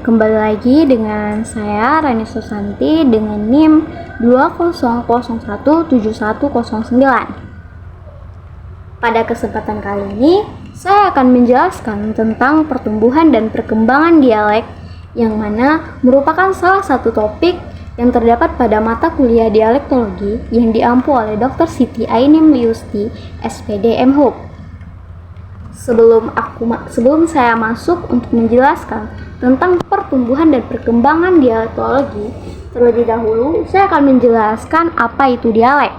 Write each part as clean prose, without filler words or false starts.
kembali lagi dengan saya Rani Susanti dengan NIM 20017109. Pada kesempatan kali ini, saya akan menjelaskan tentang pertumbuhan dan perkembangan dialek yang mana merupakan salah satu topik yang terdapat pada mata kuliah dialektologi yang diampu oleh Dr. Siti Ainim Liusti, SPD M.Hub. Sebelum saya masuk untuk menjelaskan tentang pertumbuhan dan perkembangan dialektologi, terlebih dahulu saya akan menjelaskan apa itu dialek.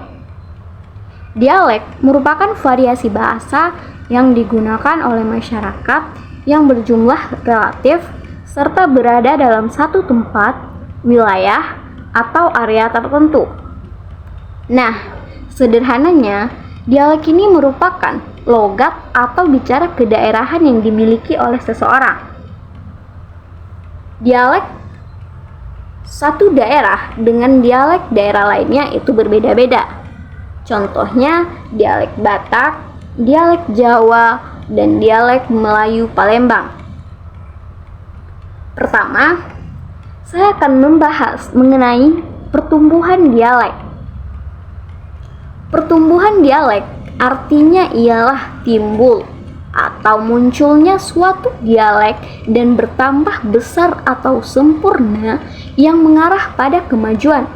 Dialek merupakan variasi bahasa yang digunakan oleh masyarakat yang berjumlah relatif serta berada dalam satu tempat, wilayah, atau area tertentu. Nah, sederhananya, dialek ini merupakan logat atau bicara kedaerahan yang dimiliki oleh seseorang. Dialek satu daerah dengan dialek daerah lainnya itu berbeda-beda. Contohnya dialek Batak, dialek Jawa, dan dialek Melayu Palembang. Pertama, saya akan membahas mengenai pertumbuhan dialek. Pertumbuhan dialek artinya ialah timbul atau munculnya suatu dialek dan bertambah besar atau sempurna yang mengarah pada kemajuan.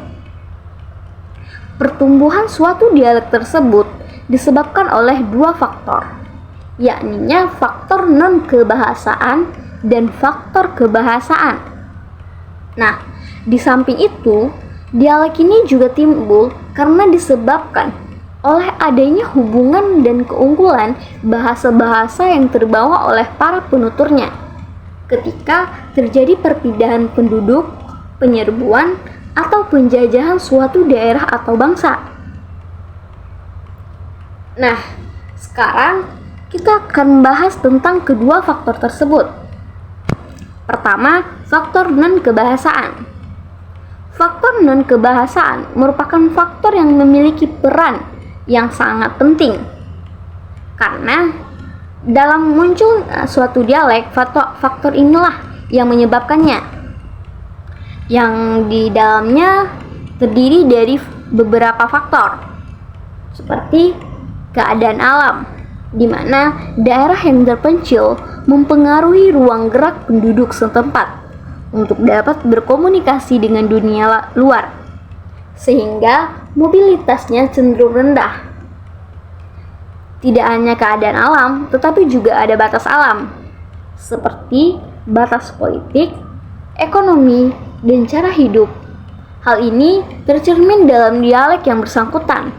Pertumbuhan suatu dialek tersebut disebabkan oleh dua faktor, yakni faktor non-kebahasaan dan faktor kebahasaan. Nah, di samping itu, dialek ini juga timbul karena disebabkan oleh adanya hubungan dan keunggulan bahasa-bahasa yang terbawa oleh para penuturnya ketika terjadi perpindahan penduduk, penyerbuan, atau penjajahan suatu daerah atau bangsa. Nah, sekarang kita akan membahas tentang kedua faktor tersebut. Pertama, faktor non-kebahasaan. Faktor non-kebahasaan merupakan faktor yang memiliki peran yang sangat penting karena dalam muncul suatu dialek, faktor inilah yang menyebabkannya, yang di dalamnya terdiri dari beberapa faktor seperti keadaan alam, di mana daerah yang terpencil mempengaruhi ruang gerak penduduk setempat untuk dapat berkomunikasi dengan dunia luar, sehingga mobilitasnya cenderung rendah. Tidak hanya keadaan alam, tetapi juga ada batas alam, seperti batas politik, ekonomi, dan cara hidup. Hal ini tercermin dalam dialek yang bersangkutan.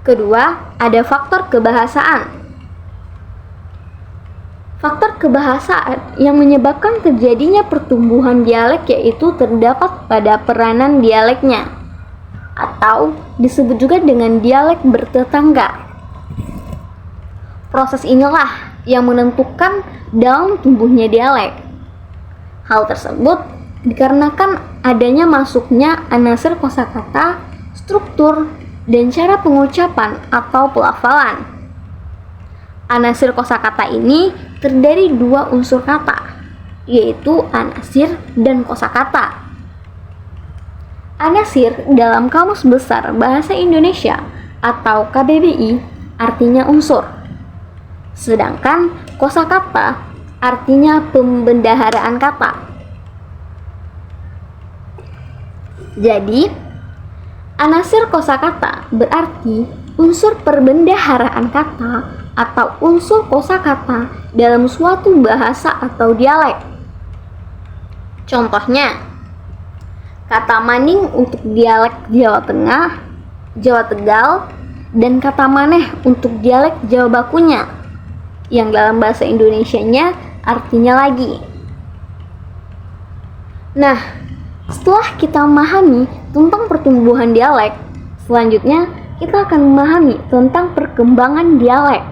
Kedua, ada faktor kebahasaan. Faktor kebahasaan yang menyebabkan terjadinya pertumbuhan dialek yaitu terdapat pada peranan dialeknya, atau disebut juga dengan dialek bertetangga. Proses inilah yang menentukan dalam tumbuhnya dialek. Hal tersebut dikarenakan adanya masuknya anasir kosakata, struktur, dan cara pengucapan atau pelafalan. Anasir kosakata ini terdiri dua unsur kata, yaitu anasir dan kosakata. Anasir dalam Kamus Besar Bahasa Indonesia atau KBBI artinya unsur, sedangkan kosakata artinya pembendaharaan kata. Jadi, anasir kosakata berarti unsur perbendaharaan kata atau unsur kosakata dalam suatu bahasa atau dialek. Contohnya, kata maning untuk dialek Jawa Tengah, Jawa Tegal, dan kata maneh untuk dialek Jawa Bakunya, yang dalam bahasa Indonesianya artinya lagi. Nah, setelah kita memahami tentang pertumbuhan dialek, selanjutnya kita akan memahami tentang perkembangan dialek.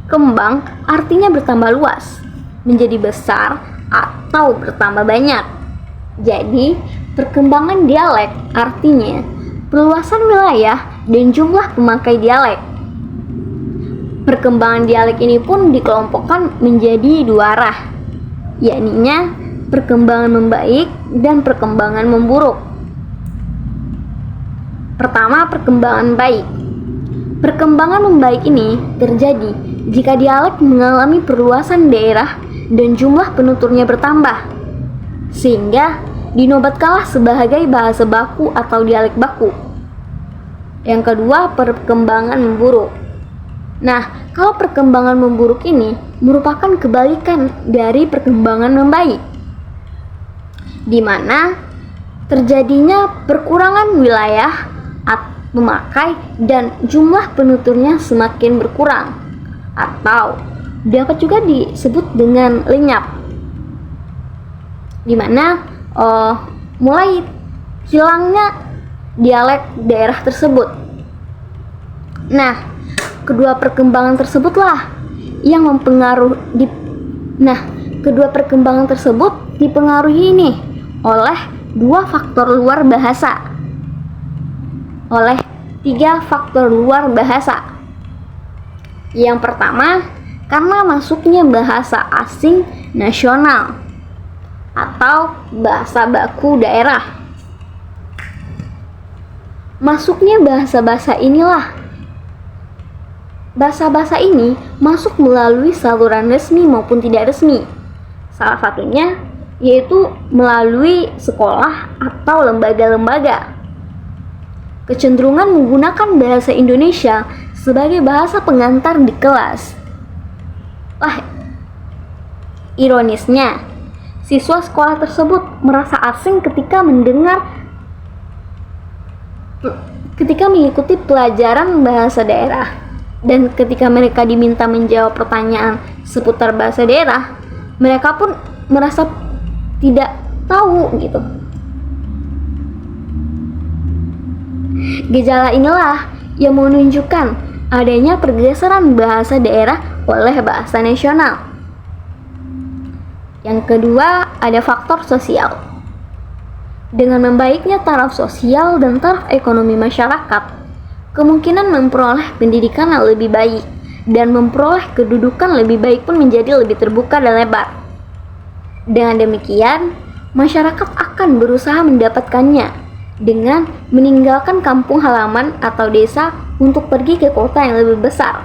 Kembang artinya bertambah luas, menjadi besar, atau bertambah banyak. Jadi, perkembangan dialek artinya perluasan wilayah dan jumlah pemakai dialek. Perkembangan dialek ini pun dikelompokkan menjadi dua arah, yakninya perkembangan membaik dan perkembangan memburuk. Pertama, perkembangan baik. Perkembangan membaik ini terjadi jika dialek mengalami perluasan daerah dan jumlah penuturnya bertambah, sehingga dinobatkanlah sebagai bahasa baku atau dialek baku. Yang kedua, perkembangan memburuk. Nah, kalau perkembangan memburuk ini merupakan kebalikan dari perkembangan membaik, di mana terjadinya perkurangan wilayah memakai dan jumlah penuturnya semakin berkurang, atau dapat juga disebut dengan lenyap, di mana mulai hilangnya dialek daerah tersebut. Nah, kedua perkembangan tersebutlah yang mempengaruhi kedua perkembangan tersebut dipengaruhi nih oleh dua faktor luar bahasa. Oleh tiga faktor luar bahasa. Yang pertama, karena masuknya bahasa asing nasional atau bahasa baku daerah. Masuknya bahasa-bahasa ini masuk melalui saluran resmi maupun tidak resmi. Salah satunya yaitu melalui sekolah atau lembaga-lembaga. Kecenderungan menggunakan bahasa Indonesia sebagai bahasa pengantar di kelas. Ironisnya, siswa sekolah tersebut merasa asing ketika mengikuti pelajaran bahasa daerah. Dan ketika mereka diminta menjawab pertanyaan seputar bahasa daerah, mereka pun merasa tidak tahu gitu. Gejala inilah yang menunjukkan adanya pergeseran bahasa daerah oleh bahasa nasional. Yang kedua, ada faktor sosial. Dengan membaiknya taraf sosial dan taraf ekonomi masyarakat, kemungkinan memperoleh pendidikan yang lebih baik dan memperoleh kedudukan lebih baik pun menjadi lebih terbuka dan lebar. Dengan demikian, masyarakat akan berusaha mendapatkannya dengan meninggalkan kampung halaman atau desa untuk pergi ke kota yang lebih besar,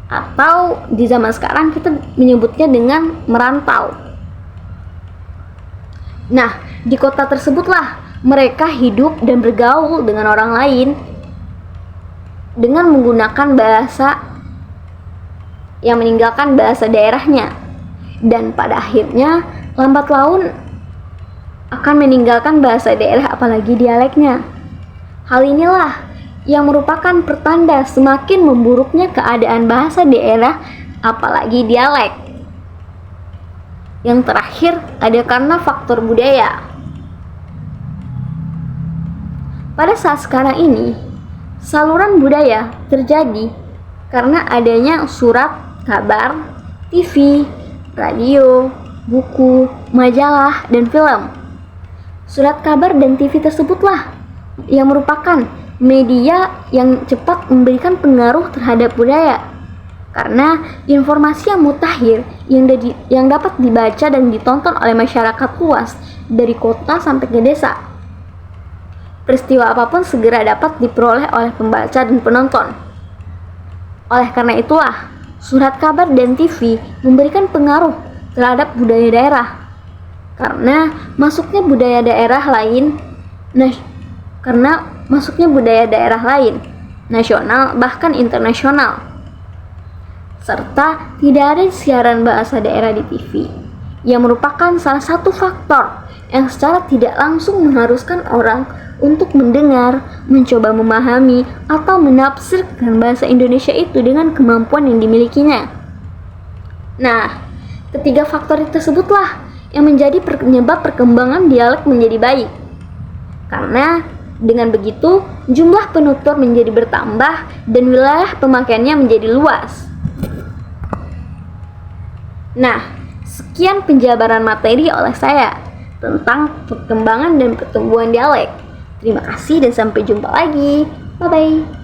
atau di zaman sekarang kita menyebutnya dengan merantau. Nah, di kota tersebutlah mereka hidup dan bergaul dengan orang lain dengan menggunakan bahasa yang meninggalkan bahasa daerahnya, dan pada akhirnya lambat laun akan meninggalkan bahasa daerah apalagi dialeknya. Hal inilah yang merupakan pertanda semakin memburuknya keadaan bahasa daerah apalagi dialek. Yang terakhir ada karena faktor budaya. Pada saat sekarang ini, saluran budaya terjadi karena adanya surat kabar, TV, radio, buku, majalah, dan film. Surat kabar dan TV tersebutlah yang merupakan media yang cepat memberikan pengaruh terhadap budaya, karena informasi yang mutakhir yang dapat dibaca dan ditonton oleh masyarakat luas dari kota sampai ke desa. Peristiwa apapun segera dapat diperoleh oleh pembaca dan penonton. Oleh karena itulah, surat kabar dan TV memberikan pengaruh terhadap budaya daerah. Karena masuknya budaya daerah lain, nasional bahkan internasional. Serta tidak ada siaran bahasa daerah di TV, yang merupakan salah satu faktor yang secara tidak langsung mengharuskan orang untuk mendengar, mencoba memahami, atau menafsirkan bahasa Indonesia itu dengan kemampuan yang dimilikinya. Nah, ketiga faktor tersebutlah yang menjadi penyebab perkembangan dialek menjadi baik. Karena dengan begitu, jumlah penutur menjadi bertambah dan wilayah pemakaiannya menjadi luas. Nah, sekian penjabaran materi oleh saya tentang perkembangan dan pertumbuhan dialek. Terima kasih dan sampai jumpa lagi. Bye-bye.